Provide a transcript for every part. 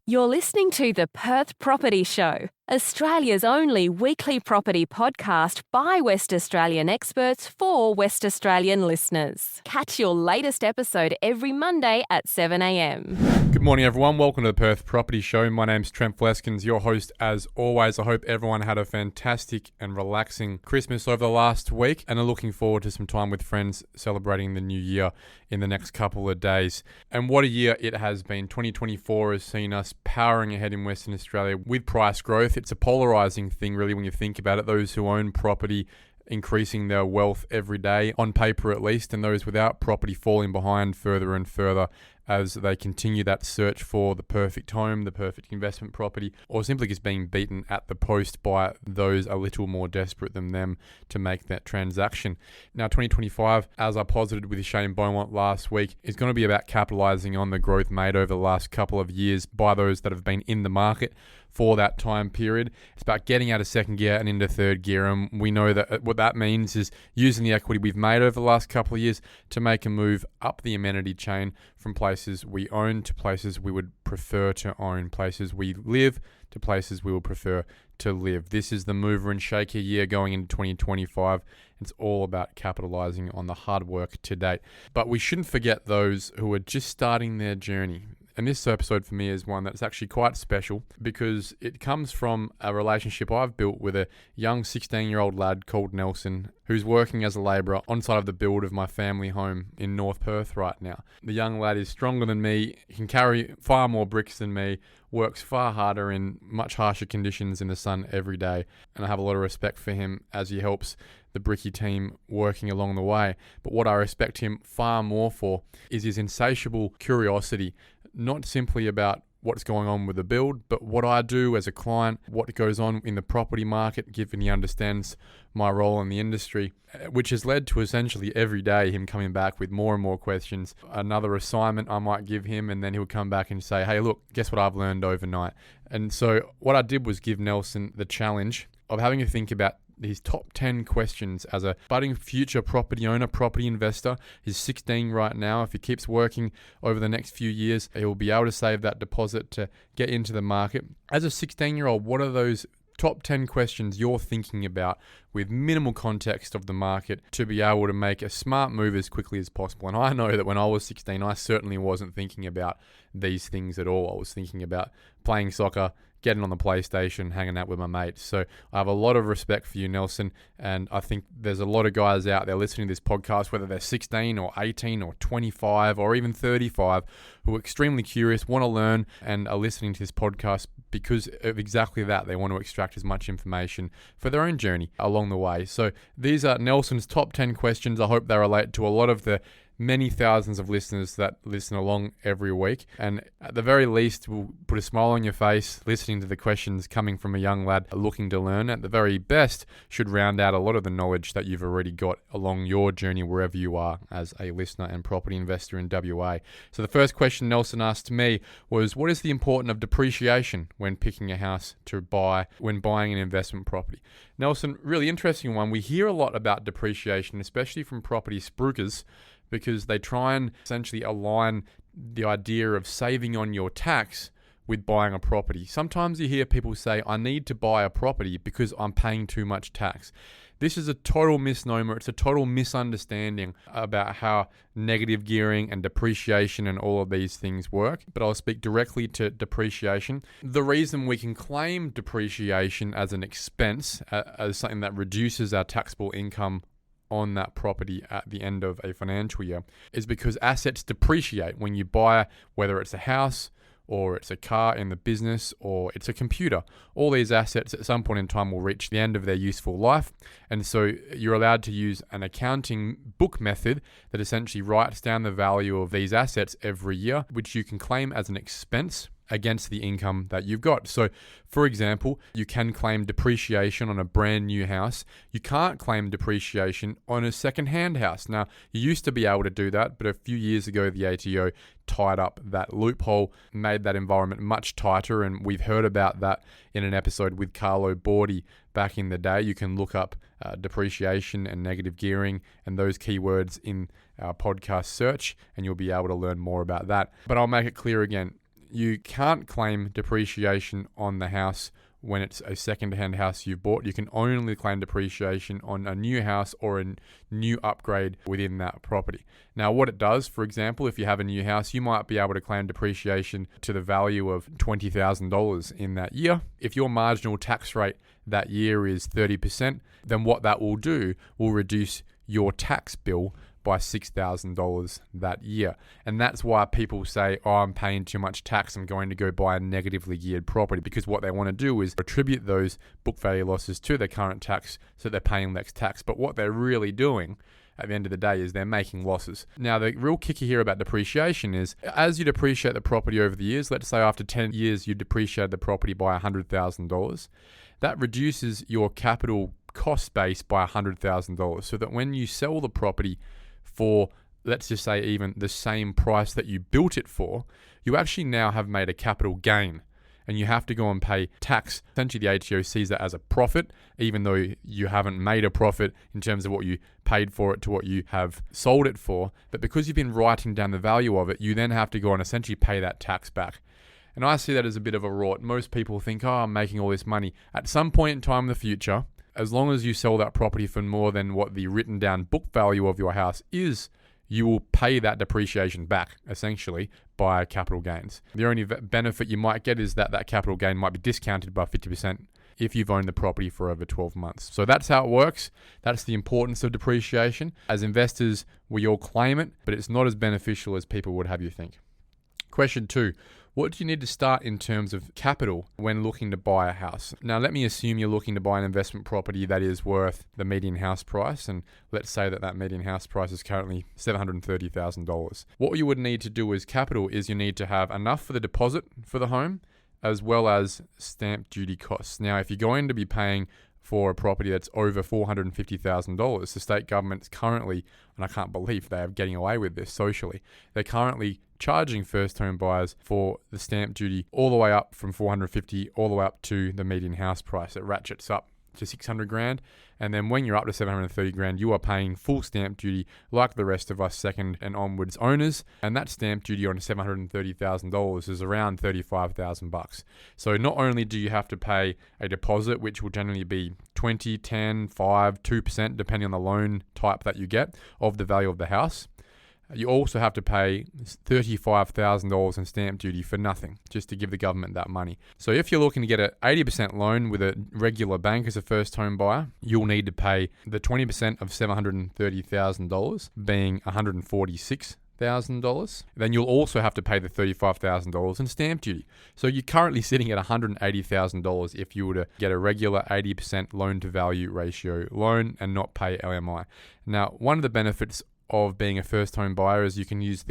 You're listening to the Perth Property Show, Australia's only weekly property podcast by West Australian experts for West Australian listeners. Catch your latest episode every Monday at 7 a.m. Good morning, everyone. Welcome to the Perth Property Show. My name's Trent, Fleskens, your host as always. I hope everyone had a fantastic and relaxing Christmas over the last week and are looking forward to some time with friends celebrating the new year in the next couple of days. And what a year it has been. 2024 has seen us powering ahead in Western Australia with price growth. It's a polarizing thing, really, when you think about it. Those who own property increasing their wealth every day, on paper at least, and those without property falling behind further and further as they continue that search for the perfect home, the perfect investment property, or simply just being beaten at the post by those a little more desperate than them to make that transaction. Now, 2025, as I posited with Shane Beaumont last week, is going to be about capitalizing on the growth made over the last couple of years by those that have been in the market for that time period. It's about getting out of second gear and into third gear, and we know that what that means is using the equity we've made over the last couple of years to make a move up the amenity chain from places we own to places we would prefer to own, places we live to places we would prefer to live. This is the mover and shaker year going into 2025. It's all about capitalizing on the hard work to date. But we shouldn't forget those who are just starting their journey. And this episode for me is one that's actually quite special because it comes from a relationship I've built with a young 16-year-old lad called Nelson, who's working as a labourer on side of the build of my family home in North Perth right now. The young lad is stronger than me, can carry far more bricks than me, works far harder in much harsher conditions in the sun every day, and I have a lot of respect for him as he helps the Bricky team working along the way. But what I respect him far more for is his insatiable curiosity, not simply about what's going on with the build, but what I do as a client, what goes on in the property market, given he understands my role in the industry, which has led to essentially every day him coming back with more and more questions, another assignment I might give him, and then he'll come back and say, hey, look, guess what I've learned overnight? And so what I did was give Nelson the challenge of having to think about his top 10 questions as a budding future property owner, property investor. He's 16 right now. If he keeps working over the next few years, he will be able to save that deposit to get into the market. As a 16-year-old, what are those top 10 questions you're thinking about with minimal context of the market to be able to make a smart move as quickly as possible? And I know that when I was 16, I certainly wasn't thinking about these things at all. I was thinking about playing soccer, getting on the PlayStation, hanging out with my mates. So I have a lot of respect for you, Nelson, and I think there's a lot of guys out there listening to this podcast, whether they're 16 or 18 or 25 or even 35, who are extremely curious, want to learn, and are listening to this podcast because of exactly that. They want to extract as much information for their own journey along the way. So these are Nelson's top 10 questions. I hope they relate to a lot of the many thousands of listeners that listen along every week, and at the very least will put a smile on your face listening to the questions coming from a young lad looking to learn. At the very best, should round out a lot of the knowledge that you've already got along your journey wherever you are as a listener and property investor in WA. So the first question Nelson asked me was, what is the importance of depreciation when picking a house to buy when buying an investment property? Nelson, really interesting one. We hear a lot about depreciation, especially from property spruikers, because they try and essentially align the idea of saving on your tax with buying a property. Sometimes you hear people say, I need to buy a property because I'm paying too much tax. This is a total misnomer. It's a total misunderstanding about how negative gearing and depreciation and all of these things work. But I'll speak directly to depreciation. The reason we can claim depreciation as an expense, as something that reduces our taxable income on that property at the end of a financial year, is because assets depreciate when you buy, whether it's a house or it's a car in the business or it's a computer. All these assets at some point in time will reach the end of their useful life, and so you're allowed to use an accounting book method that essentially writes down the value of these assets every year, which you can claim as an expense against the income that you've got. So, for example, you can claim depreciation on a brand new house. You can't claim depreciation on a second-hand house. Now, you used to be able to do that, but a few years ago, the ATO tied up that loophole, made that environment much tighter, and we've heard about that in an episode with Carlo Bordi back in the day. You can look up depreciation and negative gearing and those keywords in our podcast search, and you'll be able to learn more about that. But I'll make it clear again, You can't claim depreciation on the house when it's a second-hand house you bought. You can only claim depreciation on a new house or a new upgrade within that property. Now, what it does, for example, if you have a new house, you might be able to claim depreciation to the value of $20,000 in that year. If your marginal tax rate that year is 30%, then what that will do will reduce your tax bill by $6,000 that year. And that's why people say, oh, I'm paying too much tax, I'm going to go buy a negatively geared property, because what they want to do is attribute those book value losses to their current tax so they're paying less tax. But what they're really doing at the end of the day is they're making losses. Now, the real kicker here about depreciation is as you depreciate the property over the years, let's say after 10 years you depreciate the property by $100,000, that reduces your capital cost base by $100,000, so that when you sell the property for, let's just say, even the same price that you built it for, you actually now have made a capital gain, and you have to go and pay tax. Essentially, the ATO sees that as a profit, even though you haven't made a profit in terms of what you paid for it to what you have sold it for. But because you've been writing down the value of it, you then have to go and essentially pay that tax back. And I see that as a bit of a rort. Most people think, oh, I'm making all this money. At some point in time in the future, as long as you sell that property for more than what the written down book value of your house is, you will pay that depreciation back, essentially, by capital gains. The only benefit you might get is that that capital gain might be discounted by 50% if you've owned the property for over 12 months. So that's how it works. That's the importance of depreciation. As investors, we all claim it, but it's not as beneficial as people would have you think. Question 2. What do you need to start in terms of capital when looking to buy a house? Now, let me assume you're looking to buy an investment property that is worth the median house price, and let's say that median house price is currently $730,000. What you would need to do as capital is you need to have enough for the deposit for the home, as well as stamp duty costs. Now, if you're going to be paying for a property that's over $450,000, the state government's currently, and I can't believe they are getting away with this socially, they're currently charging first home buyers for the stamp duty all the way up from $450 all the way up to the median house price. It ratchets up to $600,000, and then when you're up to $730,000, you are paying full stamp duty like the rest of us second and onwards owners, and that stamp duty on $730,000 is around $35,000. So not only do you have to pay a deposit, which will generally be 20, 10, 5, 2%, depending on the loan type that you get of the value of the house, you also have to pay $35,000 in stamp duty for nothing, just to give the government that money. So if you're looking to get an 80% loan with a regular bank as a first home buyer, you'll need to pay the 20% of $730,000, being $146,000. Then you'll also have to pay the $35,000 in stamp duty. So you're currently sitting at $180,000 if you were to get a regular 80% loan to value ratio loan and not pay LMI. Now, one of the benefits of being a first home buyer is you can use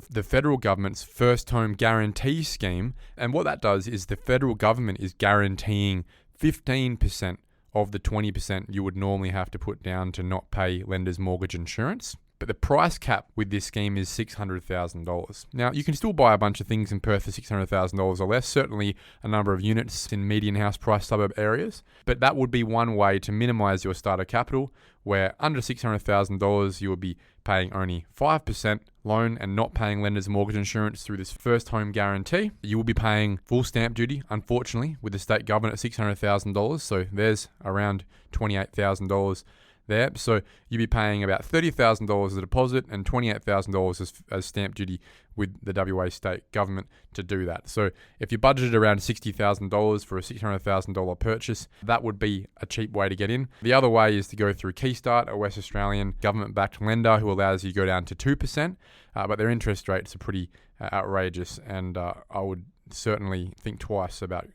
the federal government's first home guarantee scheme. And what that does is the federal government is guaranteeing 15% of the 20% you would normally have to put down to not pay lender's mortgage insurance. But the price cap with this scheme is $600,000. Now, you can still buy a bunch of things in Perth for $600,000 or less, certainly a number of units in median house price suburb areas. But that would be one way to minimize your starter capital, where under $600,000, you would be paying only 5% loan and not paying lender's mortgage insurance through this first home guarantee. You will be paying full stamp duty, unfortunately, with the state government at $600,000. So there's around $28,000 there. So you'd be paying about $30,000 as a deposit and $28,000 as stamp duty with the WA state government to do that. So if you budgeted around $60,000 for a $600,000 purchase, that would be a cheap way to get in. The other way is to go through Keystart, a West Australian government-backed lender who allows you to go down to 2%, but their interest rates are pretty outrageous, and I would certainly think twice about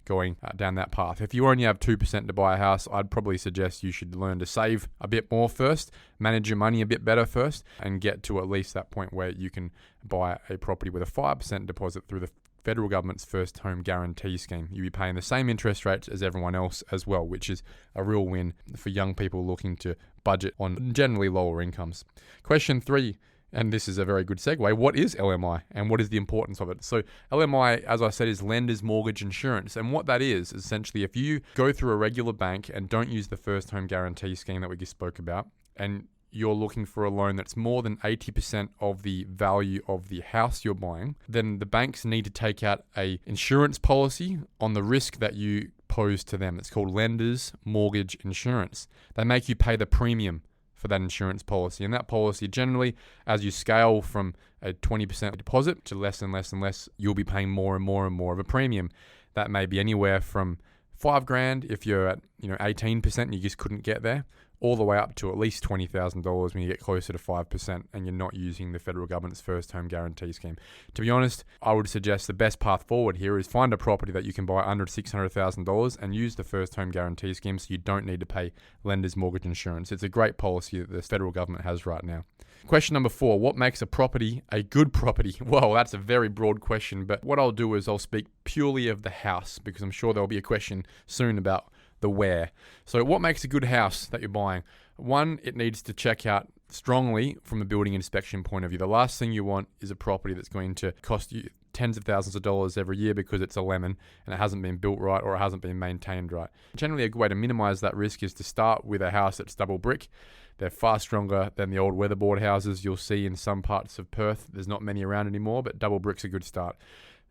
going down that path. If you only have 2% to buy a house, I'd probably suggest you should learn to save a bit more first, manage your money a bit better first, and get to at least that point where you can buy a property with a 5% deposit through the federal government's first home guarantee scheme. You'll be paying the same interest rates as everyone else as well, which is a real win for young people looking to budget on generally lower incomes. Question 3. And this is a very good segue. What is LMI and what is the importance of it? So LMI, as I said, is lender's mortgage insurance. And what that is essentially if you go through a regular bank and don't use the first home guarantee scheme that we just spoke about, and you're looking for a loan that's more than 80% of the value of the house you're buying, then the banks need to take out a insurance policy on the risk that you pose to them. It's called lender's mortgage insurance. They make you pay the premium for that insurance policy. And that policy generally, as you scale from a 20% deposit to less and less and less, you'll be paying more and more and more of a premium. That may be anywhere from $5,000 if you're at 18% and you just couldn't get there, all the way up to at least $20,000 when you get closer to 5% and you're not using the federal government's first home guarantee scheme. To be honest, I would suggest the best path forward here is find a property that you can buy under $600,000 and use the first home guarantee scheme so you don't need to pay lender's mortgage insurance. It's a great policy that the federal government has right now. Question number 4, what makes a property a good property? Well, that's a very broad question, but what I'll do is I'll speak purely of the house because I'm sure there'll be a question soon about the where. So what makes a good house that you're buying? One, it needs to check out strongly from a building inspection point of view. The last thing you want is a property that's going to cost you tens of thousands of dollars every year because it's a lemon and it hasn't been built right or it hasn't been maintained right. Generally, a good way to minimize that risk is to start with a house that's double brick. They're far stronger than the old weatherboard houses you'll see in some parts of Perth. There's not many around anymore, but double brick's a good start.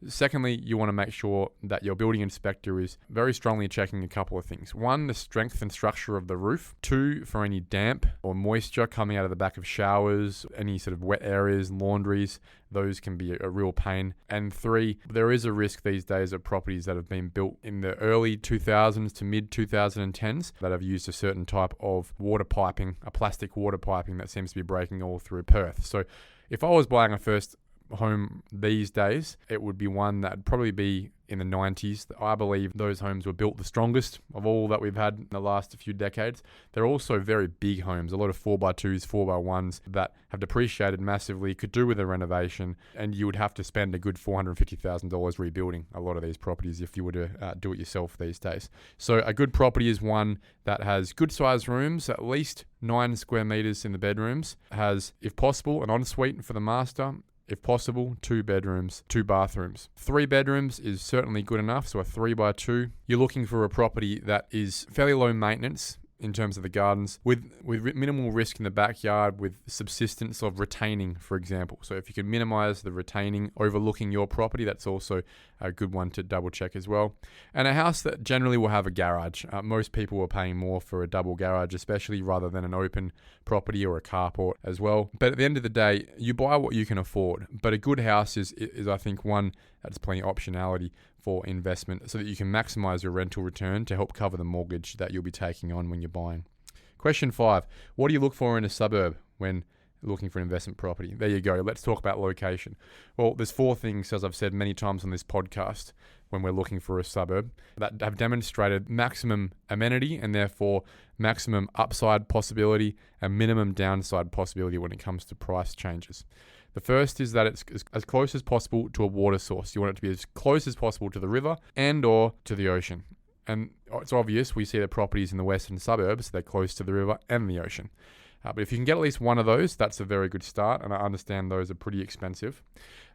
Secondly, you want to make sure that your building inspector is very strongly checking a couple of things. One, the strength and structure of the roof. 2, for any damp or moisture coming out of the back of showers, any sort of wet areas, laundries, those can be a real pain. And 3, there is a risk these days of properties that have been built in the early 2000s to mid 2010s that have used a certain type of water piping, a plastic water piping that seems to be breaking all through Perth. So if I was buying a first home these days, it would be one that'd probably be in the 90s. I believe those homes were built the strongest of all that we've had in the last few decades. They're also very big homes, a lot of 4x2s, 4x1s that have depreciated massively, could do with a renovation, and you would have to spend a good $450,000 rebuilding a lot of these properties if you were to do it yourself these days. So a good property is one that has good sized rooms, at least 9 square meters in the bedrooms, has, if possible, an ensuite for the master, if possible, 2 bedrooms, 2 bathrooms. 3 bedrooms is certainly good enough, so a 3x2. You're looking for a property that is fairly low maintenance in terms of the gardens, with minimal risk in the backyard, with subsistence of retaining, for example. So if you can minimize the retaining overlooking your property, that's also a good one to double check as well. And a house that generally will have a garage. Most people are paying more for a double garage, especially rather than an open property or a carport as well. But at the end of the day, you buy what you can afford. But a good house is I think, one that's plenty of optionality for investment so that you can maximize your rental return to help cover the mortgage that you'll be taking on when you're buying. Question 5, what do you look for in a suburb when looking for investment property? There you go. Let's talk about location. Well, there's 4 things, as I've said many times on this podcast, when we're looking for a suburb that have demonstrated maximum amenity and therefore maximum upside possibility and minimum downside possibility when it comes to price changes. The first is that it's as close as possible to a water source. You want it to be as close as possible to the river and or to the ocean. And it's obvious we see the properties in the western suburbs, they're close to the river and the ocean. But if you can get at least one of those, that's a very good start, and I understand those are pretty expensive.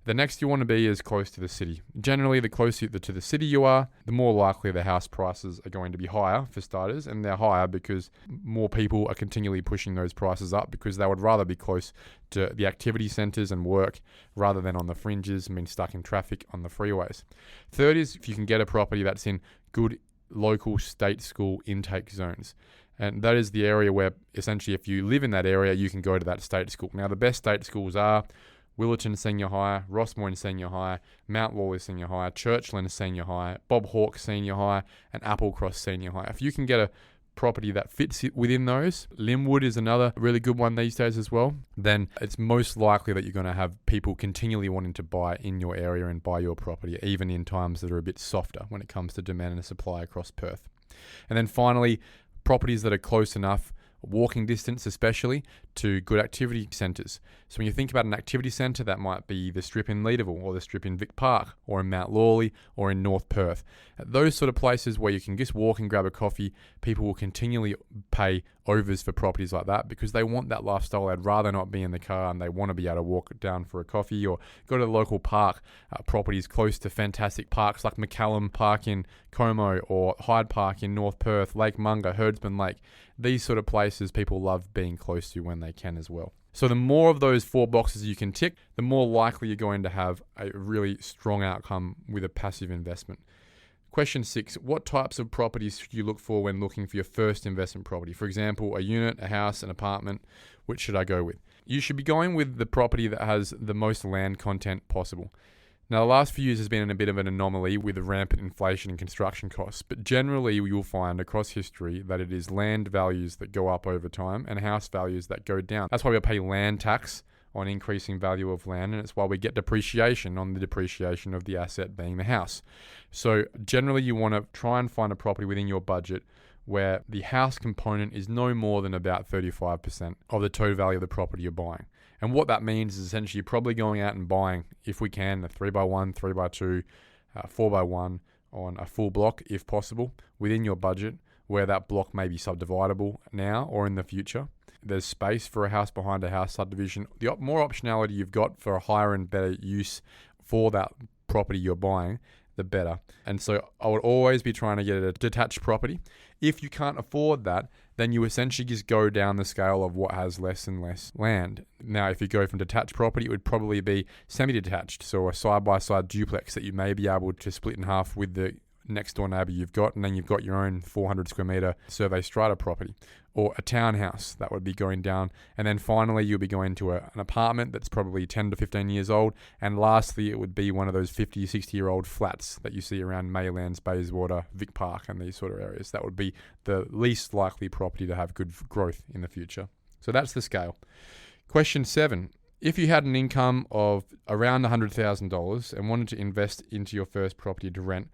The next you want to be is close to the city. Generally, the closer to the city you are, the more likely the house prices are going to be higher for starters, and they're higher because more people are continually pushing those prices up because they would rather be close to the activity centres and work rather than on the fringes and being stuck in traffic on the freeways. Third is if you can get a property that's in good local state school intake zones. And that is the area where essentially if you live in that area, you can go to that state school. Now, the best state schools are Willerton Senior High, Rossmoyne Senior High, Mount Lawley Senior High, Churchland Senior High, Bob Hawke Senior High, and Applecross Senior High. If you can get a property that fits within those, Linwood is another really good one these days as well, then it's most likely that you're going to have people continually wanting to buy in your area and buy your property, even in times that are a bit softer when it comes to demand and supply across Perth. And then finally, properties that are close enough, walking distance especially, to good activity centres. So when you think about an activity centre, that might be the Strip in Leederville or the Strip in Vic Park or in Mount Lawley or in North Perth. At those sort of places where you can just walk and grab a coffee, people will continually pay overs for properties like that because they want that lifestyle. They'd rather not be in the car and they want to be able to walk down for a coffee or go to the local park, properties close to fantastic parks like McCallum Park in Como or Hyde Park in North Perth, Lake Munga, Herdsman Lake. These sort of places people love being close to when they can as well. So the more of those 4 boxes you can tick, the more likely you're going to have a really strong outcome with a passive investment. Question 6, what types of properties should you look for when looking for your first investment property? For example, a unit, a house, an apartment. Which should I go with? You should be going with the property that has the most land content possible. Now, the last few years has been a bit of an anomaly with the rampant inflation and construction costs, but generally you'll find across history that it is land values that go up over time and house values that go down. That's why we pay land tax on increasing value of land, and it's why we get depreciation on the depreciation of the asset being the house. So generally you want to try and find a property within your budget where the house component is no more than about 35% of the total value of the property you're buying. And what that means is essentially you're probably going out and buying, if we can, a 3x1, 3x2, 4x1 on a full block, if possible, within your budget, where that block may be subdividable now or in the future. There's space for a house behind a house subdivision. The more optionality you've got for a higher and better use for that property you're buying, the better. And so I would always be trying to get a detached property. If you can't afford that, then you essentially just go down the scale of what has less and less land. Now, if you go from detached property, it would probably be semi-detached, so a side-by-side duplex that you may be able to split in half with the next door neighbour you've got, and then you've got your own 400 square metre survey strata property, or a townhouse that would be going down. And then finally, you'll be going to an apartment that's probably 10 to 15 years old. And lastly, it would be one of those 50, 60-year-old flats that you see around Maylands, Bayswater, Vic Park, and these sort of areas. That would be the least likely property to have good growth in the future. So that's the scale. Question 7. If you had an income of around $100,000 and wanted to invest into your first property to rent,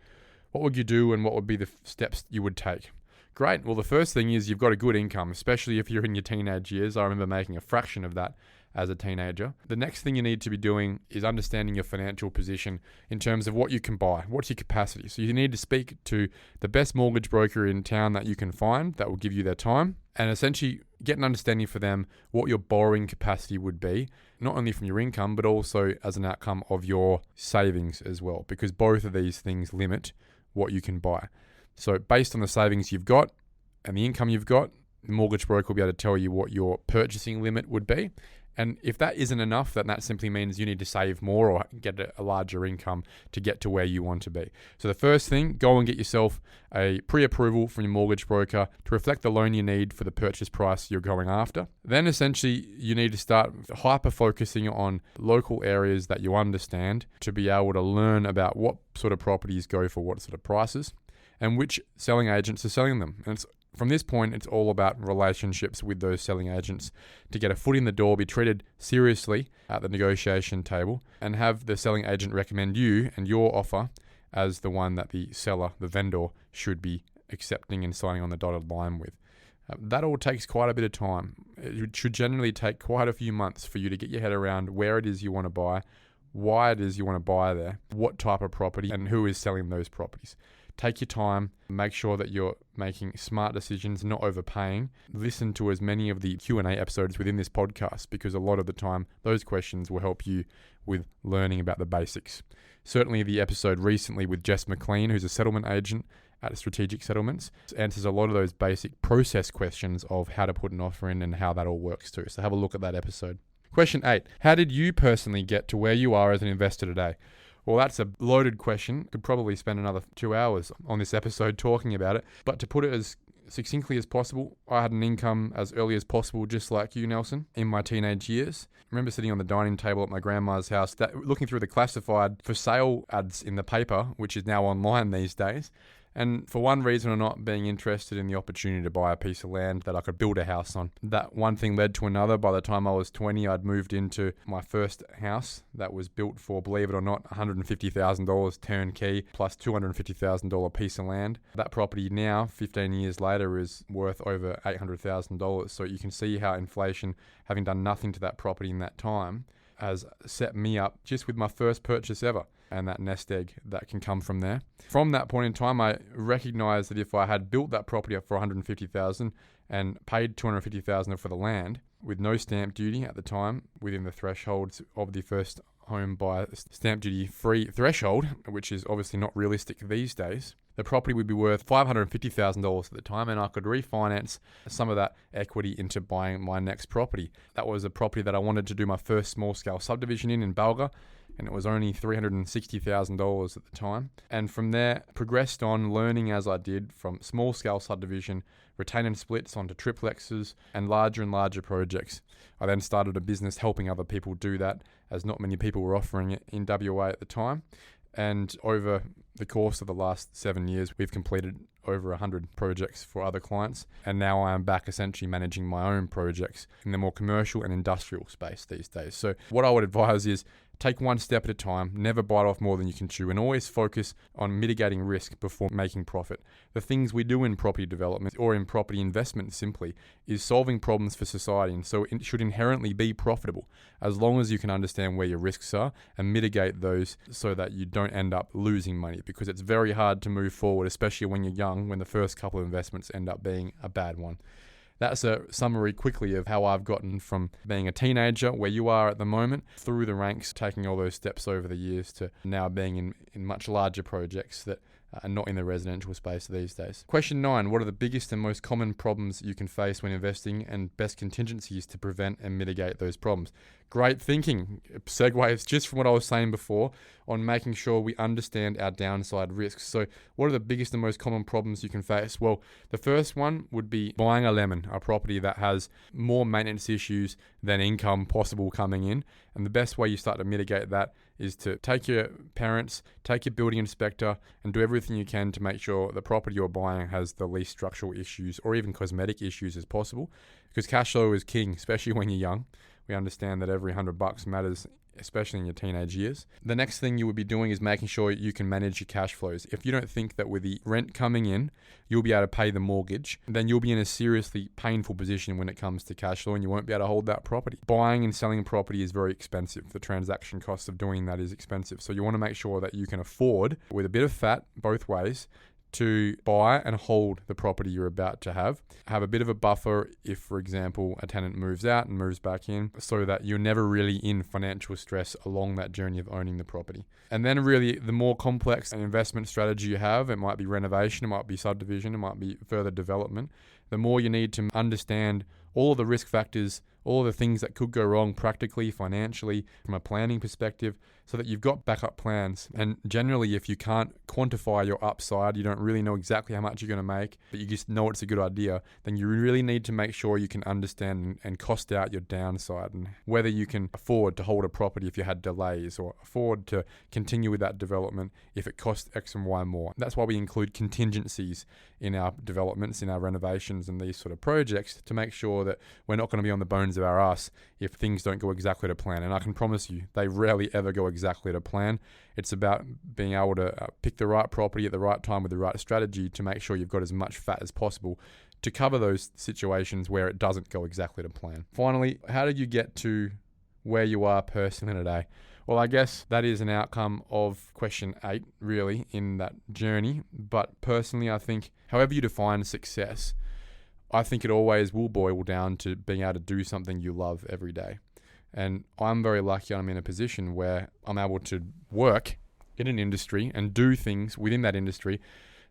what would you do and what would be the steps you would take? Great. Well, the first thing is you've got a good income, especially if you're in your teenage years. I remember making a fraction of that as a teenager. The next thing you need to be doing is understanding your financial position in terms of what you can buy. What's your capacity? So you need to speak to the best mortgage broker in town that you can find that will give you their time and essentially get an understanding for them what your borrowing capacity would be, not only from your income, but also as an outcome of your savings as well, because both of these things limit what you can buy. So based on the savings you've got and the income you've got, the mortgage broker will be able to tell you what your purchasing limit would be. And if that isn't enough, then that simply means you need to save more or get a larger income to get to where you want to be. So the first thing, go and get yourself a pre-approval from your mortgage broker to reflect the loan you need for the purchase price you're going after. Then essentially you need to start hyper-focusing on local areas that you understand to be able to learn about what sort of properties go for what sort of prices and which selling agents are selling them. And from this point, it's all about relationships with those selling agents to get a foot in the door, be treated seriously at the negotiation table, and have the selling agent recommend you and your offer as the one that the seller, the vendor, should be accepting and signing on the dotted line with. That all takes quite a bit of time. It should generally take quite a few months for you to get your head around where it is you want to buy, why it is you want to buy there, what type of property, and who is selling those properties. Take your time, make sure that you're making smart decisions, not overpaying. Listen to as many of the Q&A episodes within this podcast because a lot of the time those questions will help you with learning about the basics. Certainly the episode recently with Jess McLean, who's a settlement agent at Strategic Settlements, answers a lot of those basic process questions of how to put an offer in and how that all works too. So have a look at that episode. Question 8. How did you personally get to where you are as an investor today? Well, that's a loaded question. Could probably spend another 2 hours on this episode talking about it. But to put it as succinctly as possible, I had an income as early as possible, just like you, Nelson, in my teenage years. I remember sitting on the dining table at my grandma's house, looking through the classified for sale ads in the paper, which is now online these days, And for one reason or not, being interested in the opportunity to buy a piece of land that I could build a house on. That one thing led to another. By the time I was 20, I'd moved into my first house that was built for, believe it or not, $150,000 turnkey plus $250,000 piece of land. That property now, 15 years later, is worth over $800,000. So you can see how inflation, having done nothing to that property in that time, has set me up just with my first purchase ever, and that nest egg that can come from there. From that point in time, I recognized that if I had built that property up for $150,000 and paid $250,000 for the land with no stamp duty at the time, within the thresholds of the first home buyer stamp duty free threshold, which is obviously not realistic these days, the property would be worth $550,000 at the time, and I could refinance some of that equity into buying my next property. That was a property that I wanted to do my first small-scale subdivision in Balga, and it was only $360,000 at the time. And from there, progressed on, learning as I did from small-scale subdivision, retain and splits onto triplexes, and larger projects. I then started a business helping other people do that, as not many people were offering it in WA at the time. And over the course of the last 7 years, we've completed over 100 projects for other clients. And now I am back essentially managing my own projects in the more commercial and industrial space these days. So what I would advise is take one step at a time, never bite off more than you can chew, and always focus on mitigating risk before making profit. The things we do in property development or in property investment simply is solving problems for society, and so it should inherently be profitable as long as you can understand where your risks are and mitigate those so that you don't end up losing money, because it's very hard to move forward, especially when you're young, when the first couple of investments end up being a bad one. That's a summary quickly of how I've gotten from being a teenager, where you are at the moment, through the ranks, taking all those steps over the years to now being in much larger projects that are not in the residential space these days. Question 9, what are the biggest and most common problems you can face when investing, and best contingencies to prevent and mitigate those problems? Great thinking. Segues just from what I was saying before on making sure we understand our downside risks. So what are the biggest and most common problems you can face? Well, the first one would be buying a lemon, a property that has more maintenance issues than income possible coming in. And the best way you start to mitigate that is to take your parents, take your building inspector, and do everything you can to make sure the property you're buying has the least structural issues or even cosmetic issues as possible. Because cash flow is king, especially when you're young. We understand that every $100 matters, especially in your teenage years. The next thing you would be doing is making sure you can manage your cash flows. If you don't think that with the rent coming in, you'll be able to pay the mortgage, then you'll be in a seriously painful position when it comes to cash flow, and you won't be able to hold that property. Buying and selling property is very expensive. The transaction cost of doing that is expensive. So you want to make sure that you can afford, with a bit of fat both ways, to buy and hold the property you're about to have a bit of a buffer if, for example, a tenant moves out and moves back in, so that you're never really in financial stress along that journey of owning the property. And then really the more complex an investment strategy you have, it might be renovation, it might be subdivision, it might be further development, the more you need to understand all of the risk factors, all of the things that could go wrong practically, financially, from a planning perspective, so that you've got backup plans. And generally, if you can't quantify your upside, you don't really know exactly how much you're going to make, but you just know it's a good idea, then you really need to make sure you can understand and cost out your downside, and whether you can afford to hold a property if you had delays, or afford to continue with that development if it costs X and Y more. That's why we include contingencies in our developments, in our renovations and these sort of projects, to make sure that we're not going to be on the bones of our ass if things don't go exactly to plan. And I can promise you, they rarely ever go exactly to plan. It's about being able to pick the right property at the right time with the right strategy to make sure you've got as much fat as possible to cover those situations where it doesn't go exactly to plan. Finally, how did you get to where you are personally today? Well, I guess that is an outcome of question 8, really, in that journey. But personally, I think however you define success, I think it always will boil down to being able to do something you love every day. And I'm very lucky I'm in a position where I'm able to work in an industry and do things within that industry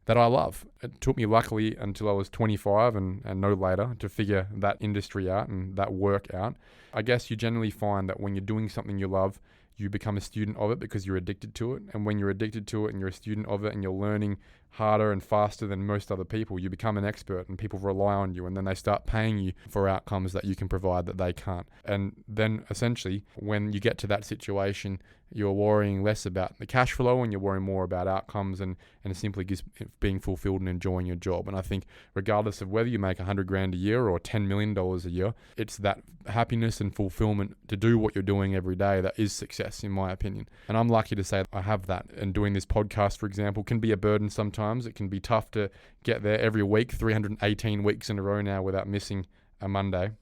that I love. It took me luckily until I was 25 and no later to figure that industry out and that work out. I guess you generally find that when you're doing something you love, you become a student of it because you're addicted to it. And when you're addicted to it and you're a student of it and you're learning harder and faster than most other people. You become an expert and people rely on you, and then they start paying you for outcomes that you can provide that they can't. And then essentially, when you get to that situation, you're worrying less about the cash flow and you're worrying more about outcomes and simply just being fulfilled and enjoying your job. And I think regardless of whether you make $100,000 a year or $10 million a year, it's that happiness and fulfillment to do what you're doing every day that is success, in my opinion. And I'm lucky to say I have that. And doing this podcast, for example, can be a burden sometimes. It can be tough to get there every week, 318 weeks in a row now without missing a Monday.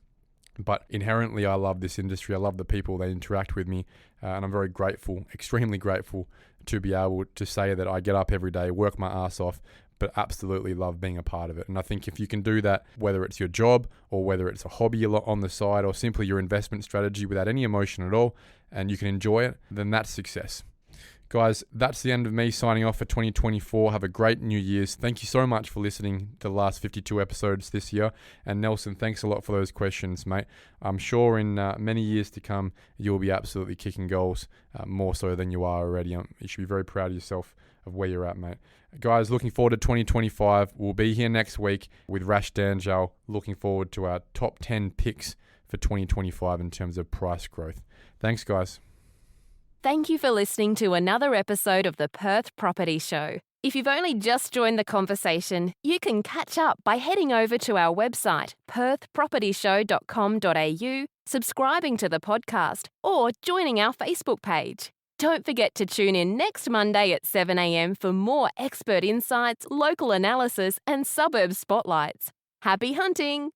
But inherently, I love this industry. I love the people that interact with me. And I'm very grateful, extremely grateful to be able to say that I get up every day, work my ass off, but absolutely love being a part of it. And I think if you can do that, whether it's your job or whether it's a hobby on the side or simply your investment strategy without any emotion at all, and you can enjoy it, then that's success. Guys, that's the end of me signing off for 2024. Have a great New Year's. Thank you so much for listening to the last 52 episodes this year. And Nelson, thanks a lot for those questions, mate. I'm sure in many years to come, you'll be absolutely kicking goals, more so than you are already. You should be very proud of yourself of where you're at, mate. Guys, looking forward to 2025. We'll be here next week with Rash Danjal. Looking forward to our top 10 picks for 2025 in terms of price growth. Thanks, guys. Thank you for listening to another episode of the Perth Property Show. If you've only just joined the conversation, you can catch up by heading over to our website, perthpropertyshow.com.au, subscribing to the podcast, or joining our Facebook page. Don't forget to tune in next Monday at 7 a.m. for more expert insights, local analysis, and suburb spotlights. Happy hunting!